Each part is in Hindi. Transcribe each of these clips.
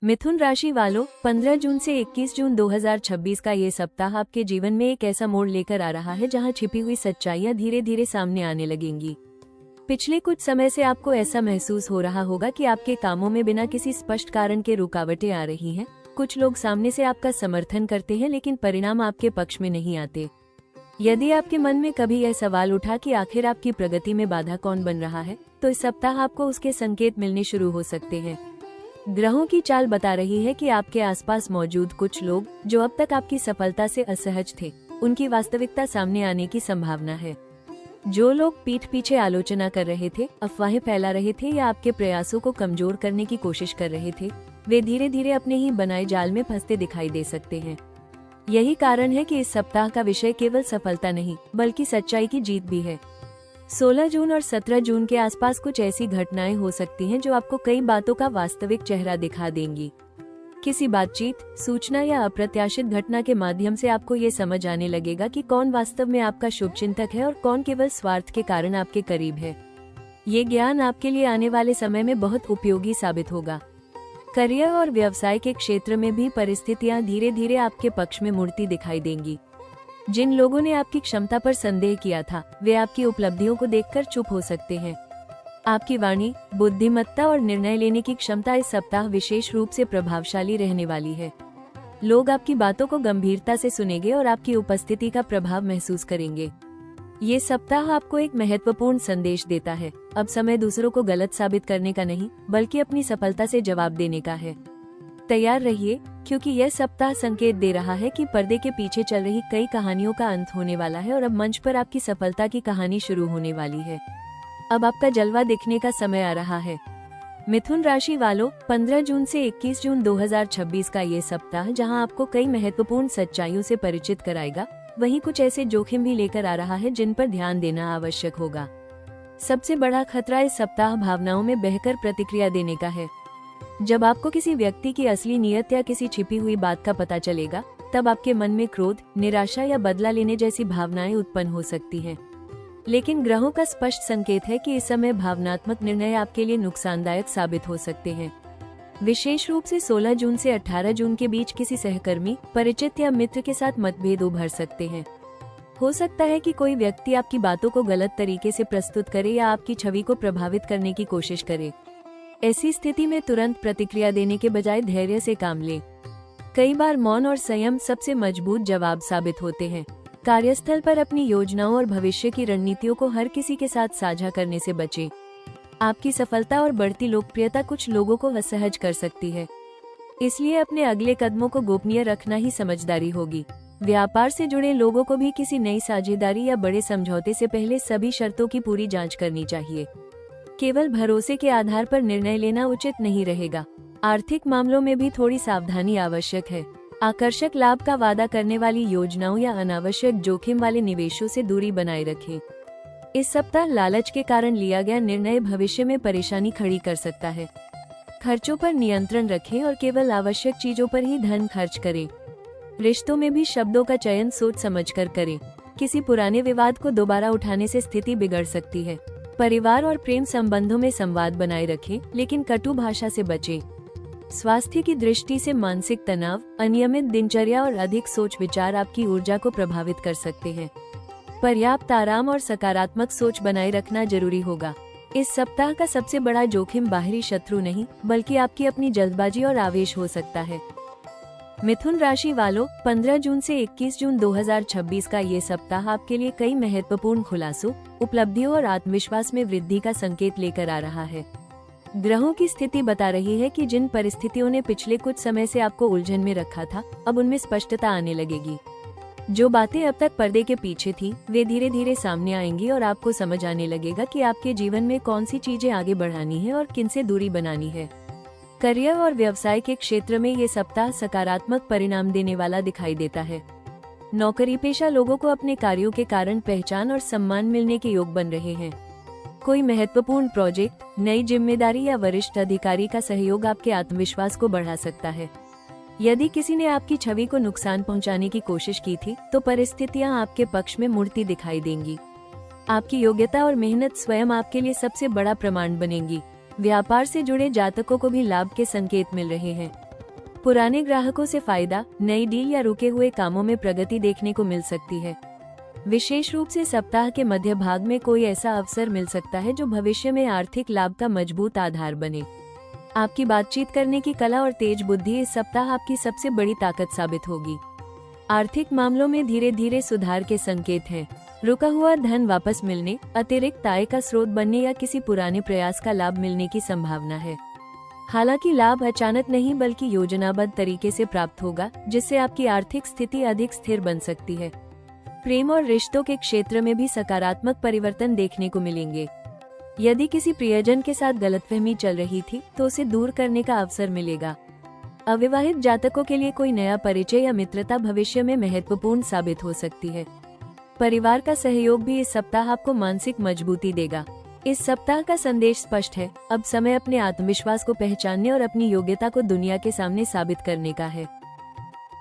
मिथुन राशि वालों, 15 जून से 21 जून 2026 का ये सप्ताह आपके जीवन में एक ऐसा मोड़ लेकर आ रहा है जहां छिपी हुई सच्चाइयां धीरे धीरे सामने आने लगेंगी। पिछले कुछ समय से आपको ऐसा महसूस हो रहा होगा कि आपके कामों में बिना किसी स्पष्ट कारण के रुकावटें आ रही हैं। कुछ लोग सामने से आपका समर्थन करते हैं लेकिन परिणाम आपके पक्ष में नहीं आते। यदि आपके मन में कभी यह सवाल उठा कि आखिर आपकी प्रगति में बाधा कौन बन रहा है, तो इस सप्ताह आपको उसके संकेत मिलने शुरू हो सकते हैं। ग्रहों की चाल बता रही है कि आपके आसपास मौजूद कुछ लोग जो अब तक आपकी सफलता से असहज थे, उनकी वास्तविकता सामने आने की संभावना है। जो लोग पीठ पीछे आलोचना कर रहे थे, अफवाहें फैला रहे थे या आपके प्रयासों को कमजोर करने की कोशिश कर रहे थे, वे धीरे धीरे अपने ही बनाए जाल में फंसते दिखाई दे सकते हैं। यही कारण है कि इस सप्ताह का विषय केवल सफलता नहीं, बल्कि सच्चाई की जीत भी है। 16 जून और 17 जून के आसपास कुछ ऐसी घटनाएं हो सकती हैं जो आपको कई बातों का वास्तविक चेहरा दिखा देंगी। किसी बातचीत, सूचना या अप्रत्याशित घटना के माध्यम से आपको ये समझ आने लगेगा कि कौन वास्तव में आपका शुभचिंतक है और कौन केवल स्वार्थ के कारण आपके करीब है। ये ज्ञान आपके लिए आने वाले समय में बहुत उपयोगी साबित होगा। करियर और व्यवसाय के क्षेत्र में भी परिस्थितियां धीरे धीरे आपके पक्ष में मुड़ती दिखाई देंगी। जिन लोगों ने आपकी क्षमता पर संदेह किया था, वे आपकी उपलब्धियों को देखकर चुप हो सकते हैं। आपकी वाणी, बुद्धिमत्ता और निर्णय लेने की क्षमता इस सप्ताह विशेष रूप से प्रभावशाली रहने वाली है। लोग आपकी बातों को गंभीरता से सुनेंगे और आपकी उपस्थिति का प्रभाव महसूस करेंगे। ये सप्ताह आपको एक महत्वपूर्ण संदेश देता है। अब समय दूसरों को गलत साबित करने का नहीं, बल्कि अपनी सफलता से जवाब देने का है। तैयार रहिए, क्योंकि यह सप्ताह संकेत दे रहा है कि पर्दे के पीछे चल रही कई कहानियों का अंत होने वाला है और अब मंच पर आपकी सफलता की कहानी शुरू होने वाली है। अब आपका जलवा दिखने का समय आ रहा है। मिथुन राशि वालों, 15 जून से 21 जून 2026 का ये सप्ताह जहां आपको कई महत्वपूर्ण सच्चाइयों से परिचित कराएगा, वहीं कुछ ऐसे जोखिम भी लेकर आ रहा है जिन पर ध्यान देना आवश्यक होगा। सबसे बड़ा खतरा इस सप्ताह भावनाओं में बहकर प्रतिक्रिया देने का है। जब आपको किसी व्यक्ति की असली नीयत या किसी छिपी हुई बात का पता चलेगा, तब आपके मन में क्रोध, निराशा या बदला लेने जैसी भावनाएं उत्पन्न हो सकती हैं। लेकिन ग्रहों का स्पष्ट संकेत है कि इस समय भावनात्मक निर्णय आपके लिए नुकसानदायक साबित हो सकते हैं। विशेष रूप से 16 जून से 18 जून के बीच किसी सहकर्मी, परिचित या मित्र के साथ मतभेद उभर सकते हैं। हो सकता है कि कोई व्यक्ति आपकी बातों को गलत तरीके से प्रस्तुत करे या आपकी छवि को प्रभावित करने की कोशिश करे। ऐसी स्थिति में तुरंत प्रतिक्रिया देने के बजाय धैर्य से काम लें। कई बार मौन और संयम सबसे मजबूत जवाब साबित होते हैं। कार्यस्थल पर अपनी योजनाओं और भविष्य की रणनीतियों को हर किसी के साथ साझा करने से बचें। आपकी सफलता और बढ़ती लोकप्रियता कुछ लोगों को असहज कर सकती है, इसलिए अपने अगले कदमों को गोपनीय रखना ही समझदारी होगी। व्यापार से जुड़े लोगों को भी किसी नई साझेदारी या बड़े समझौते से पहले सभी शर्तों की पूरी जांच करनी चाहिए। केवल भरोसे के आधार पर निर्णय लेना उचित नहीं रहेगा। आर्थिक मामलों में भी थोड़ी सावधानी आवश्यक है। आकर्षक लाभ का वादा करने वाली योजनाओं या अनावश्यक जोखिम वाले निवेशों से दूरी बनाए रखें। इस सप्ताह लालच के कारण लिया गया निर्णय भविष्य में परेशानी खड़ी कर सकता है। खर्चों पर नियंत्रण रखें और केवल आवश्यक चीजों पर ही धन खर्च करें। रिश्तों में भी शब्दों का चयन सोच समझकर करें। किसी पुराने विवाद को दोबारा उठाने से स्थिति बिगड़ सकती है। परिवार और प्रेम संबंधों में संवाद बनाए रखें, लेकिन कटु भाषा से बचें। स्वास्थ्य की दृष्टि से मानसिक तनाव, अनियमित दिनचर्या और अधिक सोच विचार आपकी ऊर्जा को प्रभावित कर सकते हैं। पर्याप्त आराम और सकारात्मक सोच बनाए रखना जरूरी होगा। इस सप्ताह का सबसे बड़ा जोखिम बाहरी शत्रु नहीं, बल्कि आपकी अपनी जल्दबाजी और आवेश हो सकता है। मिथुन राशि वालों, 15 जून से 21 जून 2026 का ये सप्ताह आपके लिए कई महत्वपूर्ण खुलासों, उपलब्धियों और आत्मविश्वास में वृद्धि का संकेत लेकर आ रहा है। ग्रहों की स्थिति बता रही है कि जिन परिस्थितियों ने पिछले कुछ समय से आपको उलझन में रखा था, अब उनमें स्पष्टता आने लगेगी। जो बातें अब तक पर्दे के पीछे थी, वे धीरे धीरे सामने आएंगी और आपको समझ आने लगेगा कि आपके जीवन में कौन सी चीजें आगे बढ़ानी है और किनसे दूरी बनानी है। करियर और व्यवसाय के क्षेत्र में ये सप्ताह सकारात्मक परिणाम देने वाला दिखाई देता है। नौकरी पेशा लोगों को अपने कार्यों के कारण पहचान और सम्मान मिलने के योग बन रहे हैं। कोई महत्वपूर्ण प्रोजेक्ट, नई जिम्मेदारी या वरिष्ठ अधिकारी का सहयोग आपके आत्मविश्वास को बढ़ा सकता है। यदि किसी ने आपकी छवि को नुकसान पहुंचाने की कोशिश की थी, तो परिस्थितियां आपके पक्ष में मुड़ती दिखाई देंगी। आपकी योग्यता और मेहनत स्वयं आपके लिए सबसे बड़ा प्रमाण बनेंगी। व्यापार से जुड़े जातकों को भी लाभ के संकेत मिल रहे हैं। पुराने ग्राहकों से फायदा, नई डील या रुके हुए कामों में प्रगति देखने को मिल सकती है। विशेष रूप से सप्ताह के मध्य भाग में कोई ऐसा अवसर मिल सकता है जो भविष्य में आर्थिक लाभ का मजबूत आधार बने। आपकी बातचीत करने की कला और तेज बुद्धि इस सप्ताह आपकी सबसे बड़ी ताकत साबित होगी। आर्थिक मामलों में धीरे धीरे सुधार के संकेत हैं। रुका हुआ धन वापस मिलने, अतिरिक्त आय का स्रोत बनने या किसी पुराने प्रयास का लाभ मिलने की संभावना है। हालांकि लाभ अचानक नहीं बल्कि योजनाबद्ध तरीके से प्राप्त होगा, जिससे आपकी आर्थिक स्थिति अधिक स्थिर बन सकती है। प्रेम और रिश्तों के क्षेत्र में भी सकारात्मक परिवर्तन देखने को मिलेंगे। यदि किसी प्रियजन के साथ गलतफहमी चल रही थी तो उसे दूर करने का अवसर मिलेगा। अविवाहित जातकों के लिए कोई नया परिचय या मित्रता भविष्य में महत्वपूर्ण साबित हो सकती है। परिवार का सहयोग भी इस सप्ताह आपको मानसिक मजबूती देगा। इस सप्ताह का संदेश स्पष्ट है, अब समय अपने आत्मविश्वास को पहचानने और अपनी योग्यता को दुनिया के सामने साबित करने का है।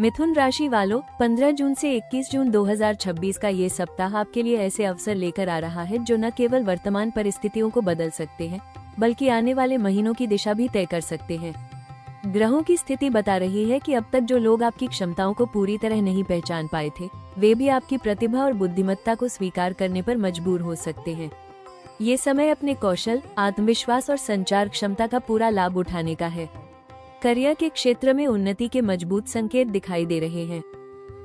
मिथुन राशि वालों, 15 जून से 21 जून 2026 का ये सप्ताह आपके लिए ऐसे अवसर लेकर आ रहा है जो न केवल वर्तमान परिस्थितियों को बदल सकते हैं, बल्कि आने वाले महीनों की दिशा भी तय कर सकते हैं। ग्रहों की स्थिति बता रही है कि अब तक जो लोग आपकी क्षमताओं को पूरी तरह नहीं पहचान पाए थे, वे भी आपकी प्रतिभा और बुद्धिमत्ता को स्वीकार करने पर मजबूर हो सकते हैं। ये समय अपने कौशल, आत्मविश्वास और संचार क्षमता का पूरा लाभ उठाने का है। करियर के क्षेत्र में उन्नति के मजबूत संकेत दिखाई दे रहे हैं।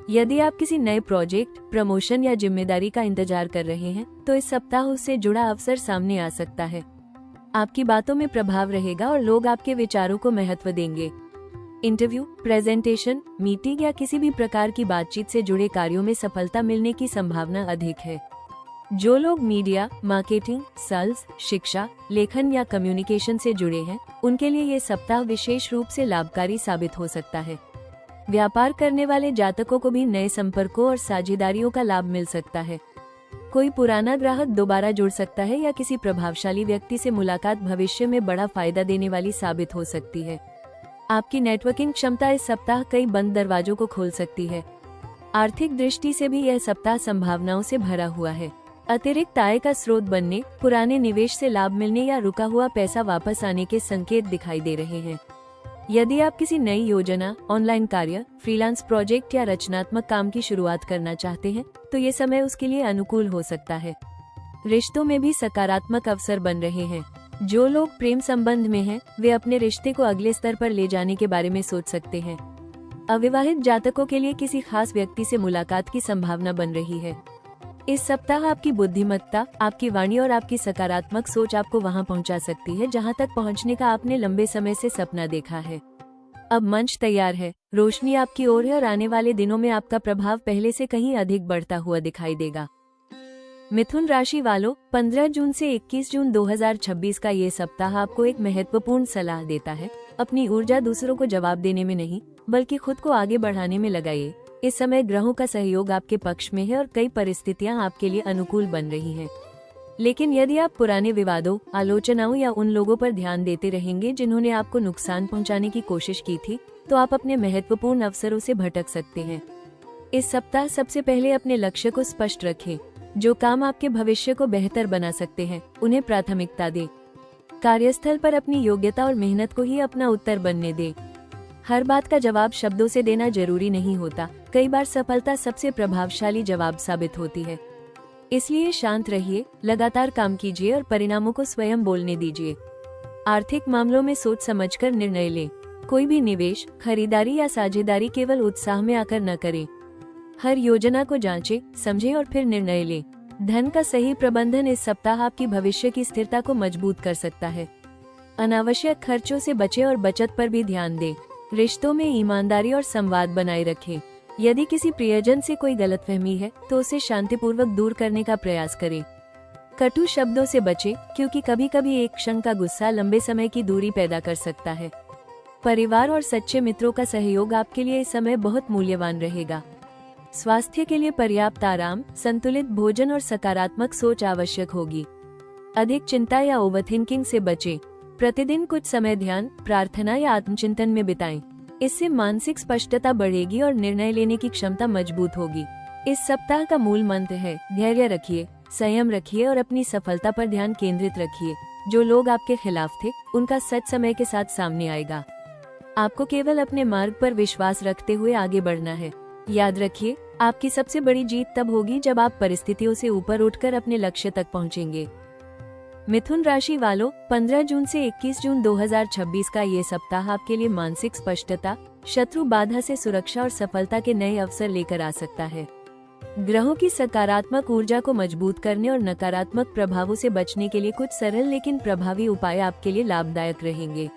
यदि आप किसी नए प्रोजेक्ट, प्रमोशन या जिम्मेदारी का इंतजार कर रहे हैं, तो इस सप्ताह उससे जुड़ा अवसर सामने आ सकता है। आपकी बातों में प्रभाव रहेगा और लोग आपके विचारों को महत्व देंगे। इंटरव्यू, प्रेजेंटेशन, मीटिंग या किसी भी प्रकार की बातचीत से जुड़े कार्यों में सफलता मिलने की संभावना अधिक है। जो लोग मीडिया, मार्केटिंग, सेल्स, शिक्षा, लेखन या कम्युनिकेशन से जुड़े हैं, उनके लिए ये सप्ताह विशेष रूप से लाभकारी साबित हो सकता है। व्यापार करने वाले जातकों को भी नए संपर्कों और साझेदारियों का लाभ मिल सकता है। कोई पुराना ग्राहक दोबारा जुड़ सकता है या किसी प्रभावशाली व्यक्ति से मुलाकात भविष्य में बड़ा फायदा देने वाली साबित हो सकती है। आपकी नेटवर्किंग क्षमता इस सप्ताह कई बंद दरवाजों को खोल सकती है। आर्थिक दृष्टि से भी यह सप्ताह संभावनाओं से भरा हुआ है। अतिरिक्त आय का स्रोत बनने, पुराने निवेश से लाभ मिलने या रुका हुआ पैसा वापस आने के संकेत दिखाई दे रहे हैं। यदि आप किसी नई योजना, ऑनलाइन कार्य, फ्रीलांस प्रोजेक्ट या रचनात्मक काम की शुरुआत करना चाहते हैं, तो ये समय उसके लिए अनुकूल हो सकता है। रिश्तों में भी सकारात्मक अवसर बन रहे हैं। जो लोग प्रेम संबंध में हैं, वे अपने रिश्ते को अगले स्तर पर ले जाने के बारे में सोच सकते हैं। अविवाहित जातकों के लिए किसी खास व्यक्ति से मुलाकात की संभावना बन रही है। इस सप्ताह आपकी बुद्धिमत्ता, आपकी वाणी और आपकी सकारात्मक सोच आपको वहां पहुंचा सकती है जहां तक पहुंचने का आपने लंबे समय से सपना देखा है। अब मंच तैयार है, रोशनी आपकी ओर है और आने वाले दिनों में आपका प्रभाव पहले से कहीं अधिक बढ़ता हुआ दिखाई देगा। मिथुन राशि वालों, 15 जून से 21 जून 2026 का ये सप्ताह आपको एक महत्वपूर्ण सलाह देता है। अपनी ऊर्जा दूसरों को जवाब देने में नहीं, बल्कि खुद को आगे बढ़ाने में लगाइए। इस समय ग्रहों का सहयोग आपके पक्ष में है और कई परिस्थितियां आपके लिए अनुकूल बन रही हैं। लेकिन यदि आप पुराने विवादों, आलोचनाओं या उन लोगों पर ध्यान देते रहेंगे जिन्होंने आपको नुकसान पहुंचाने की कोशिश की थी, तो आप अपने महत्वपूर्ण अवसरों से भटक सकते हैं। इस सप्ताह सबसे पहले अपने लक्ष्य को स्पष्ट रखें। जो काम आपके भविष्य को बेहतर बना सकते हैं, उन्हें प्राथमिकता दें। कार्यस्थल पर अपनी योग्यता और मेहनत को ही अपना उत्तर बनने दें। हर बात का जवाब शब्दों से देना जरूरी नहीं होता। कई बार सफलता सबसे प्रभावशाली जवाब साबित होती है। इसलिए शांत रहिए, लगातार काम कीजिए और परिणामों को स्वयं बोलने दीजिए। आर्थिक मामलों में सोच समझकर निर्णय लें। कोई भी निवेश, खरीदारी या साझेदारी केवल उत्साह में आकर न करें। हर योजना को जांचें, समझें और फिर निर्णय लें। धन का सही प्रबंधन इस सप्ताह आपकी भविष्य की स्थिरता को मजबूत कर सकता है। अनावश्यक खर्चों से बचें और बचत पर भी ध्यान दें। रिश्तों में ईमानदारी और संवाद बनाए रखें। यदि किसी प्रियजन से कोई गलतफहमी है, तो उसे शांतिपूर्वक दूर करने का प्रयास करें। कटु शब्दों से बचें, क्योंकि कभी कभी एक क्षण का गुस्सा लंबे समय की दूरी पैदा कर सकता है। परिवार और सच्चे मित्रों का सहयोग आपके लिए इस समय बहुत मूल्यवान रहेगा। स्वास्थ्य के लिए पर्याप्त आराम, संतुलित भोजन और सकारात्मक सोच आवश्यक होगी। अधिक चिंता या ओवरथिंकिंग से बचें। प्रतिदिन कुछ समय ध्यान, प्रार्थना या आत्मचिंतन में बिताएं। इससे मानसिक स्पष्टता बढ़ेगी और निर्णय लेने की क्षमता मजबूत होगी। इस सप्ताह का मूल मंत्र है, धैर्य रखिए, संयम रखिए और अपनी सफलता पर ध्यान केंद्रित रखिए। जो लोग आपके खिलाफ थे, उनका सच समय के साथ सामने आएगा। आपको केवल अपने मार्ग पर विश्वास रखते हुए आगे बढ़ना है। याद रखिए, आपकी सबसे बड़ी जीत तब होगी जब आप परिस्थितियों से ऊपर उठकर अपने लक्ष्य तक पहुंचेंगे। मिथुन राशि वालों, 15 जून से 21 जून 2026 का ये सप्ताह आपके लिए मानसिक स्पष्टता, शत्रु बाधा से सुरक्षा और सफलता के नए अवसर लेकर आ सकता है। ग्रहों की सकारात्मक ऊर्जा को मजबूत करने और नकारात्मक प्रभावों से बचने के लिए कुछ सरल लेकिन प्रभावी उपाय आपके लिए लाभदायक रहेंगे।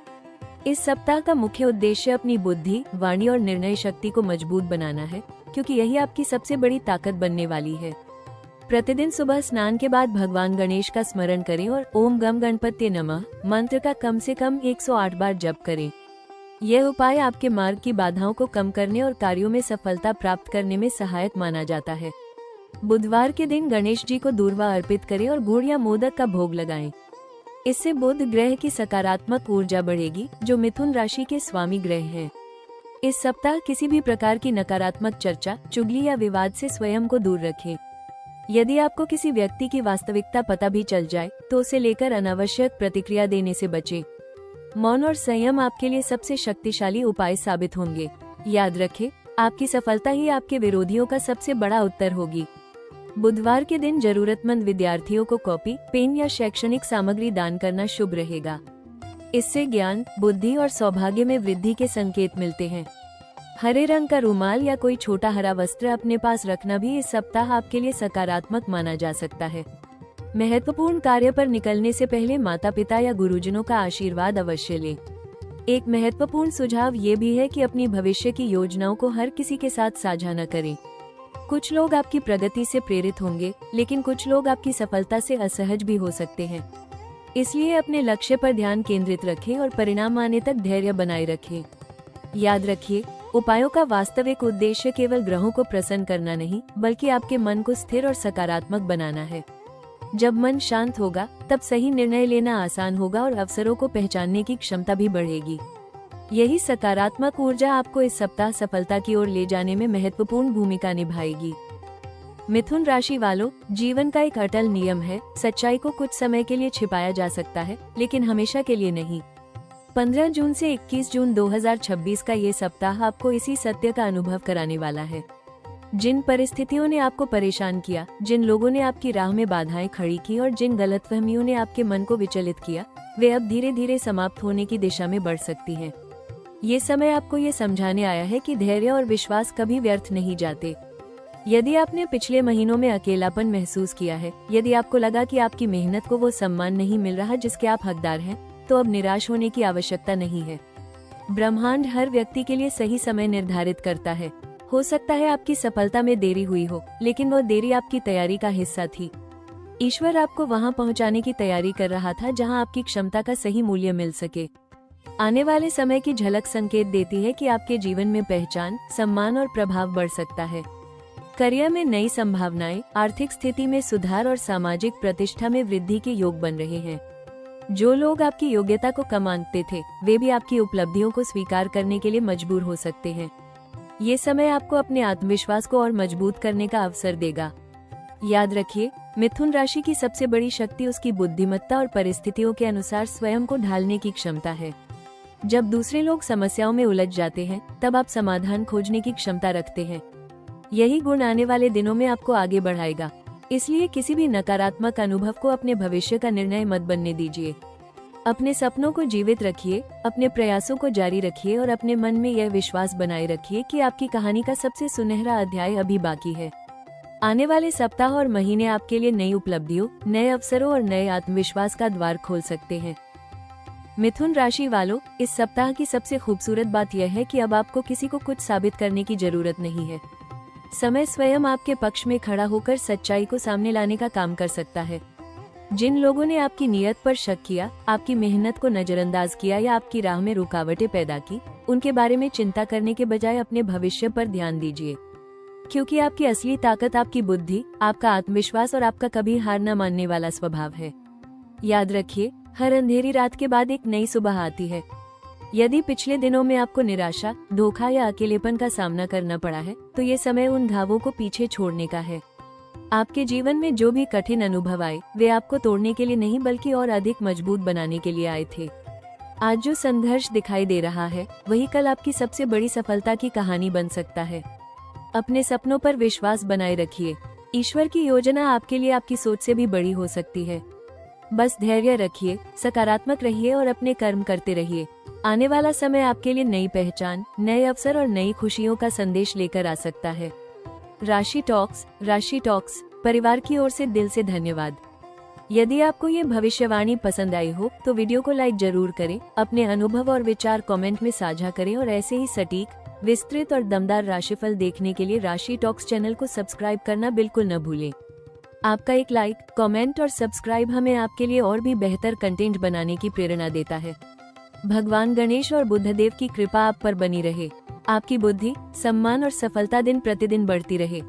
इस सप्ताह का मुख्य उद्देश्य अपनी बुद्धि, वाणी और निर्णय शक्ति को मजबूत बनाना है, क्योंकि यही आपकी सबसे बड़ी ताकत बनने वाली है। प्रतिदिन सुबह स्नान के बाद भगवान गणेश का स्मरण करें और ओम गम गणपत्ये नमः मंत्र का कम से कम 108 बार जप करें। यह उपाय आपके मार्ग की बाधाओं को कम करने और कार्यों में सफलता प्राप्त करने में सहायक माना जाता है। बुधवार के दिन गणेश जी को दूर्वा अर्पित करें और गुड़ या मोदक का भोग लगाएं। इससे बुध ग्रह की सकारात्मक ऊर्जा बढ़ेगी, जो मिथुन राशि के स्वामी ग्रह हैं। इस सप्ताह किसी भी प्रकार की नकारात्मक चर्चा, चुगली या विवाद से स्वयं को दूर रखें। यदि आपको किसी व्यक्ति की वास्तविकता पता भी चल जाए तो उसे लेकर अनावश्यक प्रतिक्रिया देने से बचें। मौन और संयम आपके लिए सबसे शक्तिशाली उपाय साबित होंगे। याद रखें, आपकी सफलता ही आपके विरोधियों का सबसे बड़ा उत्तर होगी। बुधवार के दिन जरूरतमंद विद्यार्थियों को कॉपी, पेन या शैक्षणिक सामग्री दान करना शुभ रहेगा। इससे ज्ञान, बुद्धि और सौभाग्य में वृद्धि के संकेत मिलते हैं। हरे रंग का रुमाल या कोई छोटा हरा वस्त्र अपने पास रखना भी इस सप्ताह आपके लिए सकारात्मक माना जा सकता है। महत्वपूर्ण कार्य पर निकलने से पहले माता पिता या गुरुजनों का आशीर्वाद अवश्य लें। एक महत्वपूर्ण सुझाव ये भी है कि अपनी भविष्य की योजनाओं को हर किसी के साथ साझा न करें। कुछ लोग आपकी प्रगति से प्रेरित होंगे, लेकिन कुछ लोग आपकी सफलता से असहज भी हो सकते हैं। इसलिए अपने लक्ष्य पर ध्यान केंद्रित रखें और परिणाम आने तक धैर्य बनाए रखें। याद रखिए, उपायों का वास्तविक उद्देश्य केवल ग्रहों को प्रसन्न करना नहीं, बल्कि आपके मन को स्थिर और सकारात्मक बनाना है। जब मन शांत होगा, तब सही निर्णय लेना आसान होगा और अवसरों को पहचानने की क्षमता भी बढ़ेगी। यही सकारात्मक ऊर्जा आपको इस सप्ताह सफलता की ओर ले जाने में महत्वपूर्ण भूमिका निभाएगी। मिथुन राशि वालों, जीवन का एक अटल नियम है, सच्चाई को कुछ समय के लिए छिपाया जा सकता है, लेकिन हमेशा के लिए नहीं। 15 जून से 21 जून 2026 का ये सप्ताह आपको इसी सत्य का अनुभव कराने वाला है। जिन परिस्थितियों ने आपको परेशान किया, जिन लोगों ने आपकी राह में बाधाएं खड़ी की और जिन गलतफहमियों ने आपके मन को विचलित किया, वे अब धीरे धीरे समाप्त होने की दिशा में बढ़ सकती हैं। ये समय आपको ये समझाने आया है कि धैर्य और विश्वास कभी व्यर्थ नहीं जाते। यदि आपने पिछले महीनों में अकेलापन महसूस किया है, यदि आपको लगा कि आपकी मेहनत को वो सम्मान नहीं मिल रहा जिसके आप हकदार हैं, तो अब निराश होने की आवश्यकता नहीं है। ब्रह्मांड हर व्यक्ति के लिए सही समय निर्धारित करता है। हो सकता है आपकी सफलता में देरी हुई हो, लेकिन वो देरी आपकी तैयारी का हिस्सा थी। ईश्वर आपको वहां पहुंचाने की तैयारी कर रहा था जहां आपकी क्षमता का सही मूल्य मिल सके। आने वाले समय की झलक संकेत देती है कि आपके जीवन में पहचान, सम्मान और प्रभाव बढ़ सकता है। करियर में नई संभावनाएं, आर्थिक स्थिति में सुधार और सामाजिक प्रतिष्ठा में वृद्धि के योग बन रहे हैं। जो लोग आपकी योग्यता को कम आंकते थे, वे भी आपकी उपलब्धियों को स्वीकार करने के लिए मजबूर हो सकते हैं। ये समय आपको अपने आत्मविश्वास को और मजबूत करने का अवसर देगा। याद रखिए, मिथुन राशि की सबसे बड़ी शक्ति उसकी बुद्धिमत्ता और परिस्थितियों के अनुसार स्वयं को ढालने की क्षमता है। जब दूसरे लोग समस्याओं में उलझ जाते हैं, तब आप समाधान खोजने की क्षमता रखते हैं। यही गुण आने वाले दिनों में आपको आगे बढ़ाएगा। इसलिए किसी भी नकारात्मक अनुभव को अपने भविष्य का निर्णय मत बनने दीजिए। अपने सपनों को जीवित रखिए, अपने प्रयासों को जारी रखिए और अपने मन में यह विश्वास बनाए रखिए कि आपकी कहानी का सबसे सुनहरा अध्याय अभी बाकी है। आने वाले सप्ताह और महीने आपके लिए नई उपलब्धियों, नए अवसरों और नए आत्मविश्वास का द्वार खोल सकते हैं। मिथुन राशि वालों, इस सप्ताह की सबसे खूबसूरत बात यह है कि अब आपको किसी को कुछ साबित करने की जरूरत नहीं है। समय स्वयं आपके पक्ष में खड़ा होकर सच्चाई को सामने लाने का काम कर सकता है। जिन लोगों ने आपकी नीयत पर शक किया, आपकी मेहनत को नजरअंदाज किया या आपकी राह में रुकावटें पैदा की, उनके बारे में चिंता करने के बजाय अपने भविष्य पर ध्यान दीजिए। क्योंकि आपकी असली ताकत आपकी बुद्धि, आपका आत्मविश्वास और आपका कभी हार न मानने वाला स्वभाव है। याद रखिए, हर अंधेरी रात के बाद एक नई सुबह आती है। यदि पिछले दिनों में आपको निराशा, धोखा या अकेलेपन का सामना करना पड़ा है, तो ये समय उन घावों को पीछे छोड़ने का है। आपके जीवन में जो भी कठिन अनुभव आए, वे आपको तोड़ने के लिए नहीं बल्कि और अधिक मजबूत बनाने के लिए आए थे। आज जो संघर्ष दिखाई दे रहा है वही कल आपकी सबसे बड़ी सफलता की कहानी बन सकता है। अपने सपनों पर विश्वास बनाए रखिए। ईश्वर की योजना आपके लिए आपकी सोच से भी बड़ी हो सकती है। बस धैर्य रखिए, सकारात्मक रहिए और अपने कर्म करते रहिए। आने वाला समय आपके लिए नई पहचान, नए अवसर और नई खुशियों का संदेश लेकर आ सकता है। राशि टॉक्स परिवार की ओर से दिल से धन्यवाद। यदि आपको ये भविष्यवाणी पसंद आई हो तो वीडियो को लाइक जरूर करें, अपने अनुभव और विचार कमेंट में साझा करें और ऐसे ही सटीक, विस्तृत और दमदार राशिफल देखने के लिए राशि टॉक्स चैनल को सब्सक्राइब करना बिल्कुल न भूलें। आपका एक लाइक, कमेंट और सब्सक्राइब हमें आपके लिए और भी बेहतर कंटेंट बनाने की प्रेरणा देता है। भगवान गणेश और बुद्धदेव की कृपा आप पर बनी रहे। आपकी बुद्धि, सम्मान और सफलता दिन प्रतिदिन बढ़ती रहे।